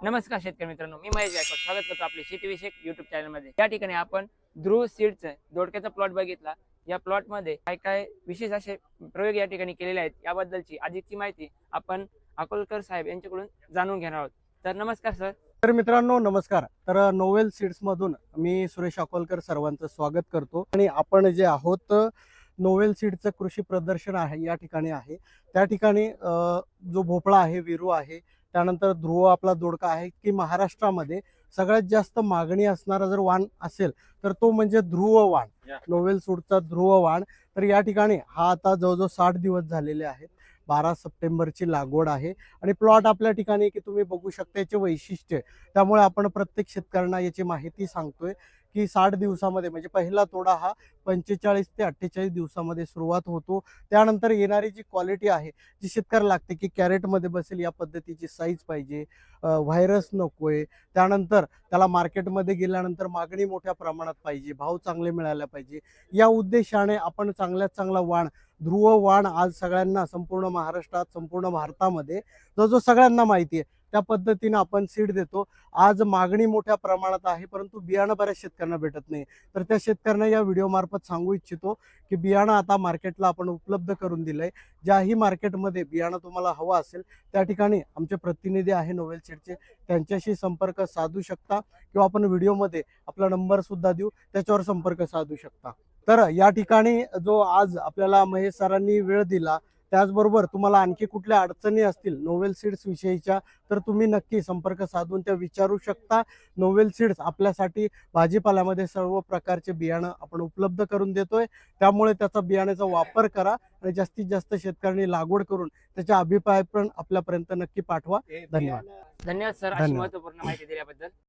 नमस्कार शेतकरी मित्रांनो, मी महेश गायकवाड स्वागत करतो आपले शेतीविषयक युट्यूब चॅनलमध्ये। या ठिकाणी आपण ध्रुव सीड्सचा दोडक्याचा प्लॉट बघितला। या प्लॉटमध्ये काय काय विशेष असे प्रयोग या ठिकाणी केलेले आहेत याबद्दलची अधिकची माहिती आपण अकोलकर साहेब यांच्याकडून जाणून घेणार आहोत। तर नमस्कार सर। तर मित्रांनो नमस्कार। तर नोवेल सीड्स मधून मी सुरेश अकोलकर सर्वांचं स्वागत करतो आणि आपण जे आहोत नोवेल सीडचं कृषी प्रदर्शन आहे या ठिकाणी आहे। त्या ठिकाणी जो भोपळा आहे, विरू आहे, त्यानंतर ध्रुव आपला दोडका आहे की महाराष्ट्रामध्ये सगळ्यात जास्त मागणी असणारा जर वाण असेल तर तो म्हणजे ध्रुव वाण, नोवेल सीडचा ध्रुव वाण। तर या ठिकाणी हा आता जवळजवळ 60 दिवस झालेले आहेत। 12 सप्टेंबरची लागवड आहे आणि प्लॉट आपल्या ठिकाणी की तुम्ही बघू शकता याचे वैशिष्ट्य। त्यामुळे आपण प्रत्येक शेतकऱ्यांना याची माहिती सांगतोय की 60 दिवसामध्ये म्हणजे पहिला तोडा हा 45 ते 48 दिवसामध्ये सुरुवात होतो। त्यानंतर येणारी जी क्वालिटी आहे, जी शेतकऱ्याला लागते की कॅरेटमध्ये बसेल या पद्धतीची साईज पाहिजे, व्हायरस नकोय, त्यानंतर त्याला मार्केटमध्ये गेल्यानंतर मागणी मोठ्या प्रमाणात पाहिजे, भाव चांगले मिळायला पाहिजे, या उद्देशाने आपण चांगल्यात चांगला वाण ध्रुव वाण आज सगळ्यांना संपूर्ण महाराष्ट्रात संपूर्ण भारतामध्ये जो सगळ्यांना माहिती आहे त्या पद्धतीने आपण सीड देतो। आज मागणी मोठ्या प्रमाणात आहे परंतु बियाणं बऱ्याच शेतकऱ्यांना भेटत नाही। तर त्या शेतकऱ्यांना या व्हिडिओ मार्फत सांगू इच्छितो की बियाणं आता मार्केटला आपण उपलब्ध करून दिलंय। ज्याही मार्केटमध्ये बियाणं तुम्हाला हवं असेल त्या ठिकाणी आमचे प्रतिनिधी आहे नोवेल सीडचे, त्यांच्याशी संपर्क साधू शकता किंवा आपण व्हिडिओमध्ये आपला नंबर सुद्धा देऊ, त्याच्यावर संपर्क साधू शकता। तर या ठिकाणी जो आज आपल्याला महेश सरांनी वेळ दिला, त्याचबरोबर तुम्हाला आणखी कुठल्या अडचणी असतील नोवेल सीड्स विषयीच्या तर तुम्ही नक्की संपर्क साधून त्या विचारू शकता। नोवेल सीड्स आपल्यासाठी भाजीपाल्यामध्ये सर्व प्रकारचे बियाणं आपण उपलब्ध करून देतोय, त्यामुळे त्याचा बियाण्याचा वापर करा आणि जास्तीत जास्त शेतकऱ्यांनी लागवड करून त्याचा अभिप्राय पण आपल्यापर्यंत नक्की पाठवा। धन्यवाद। धन्यवाद सर, अशी महत्त्वपूर्ण माहिती दिल्याबद्दल।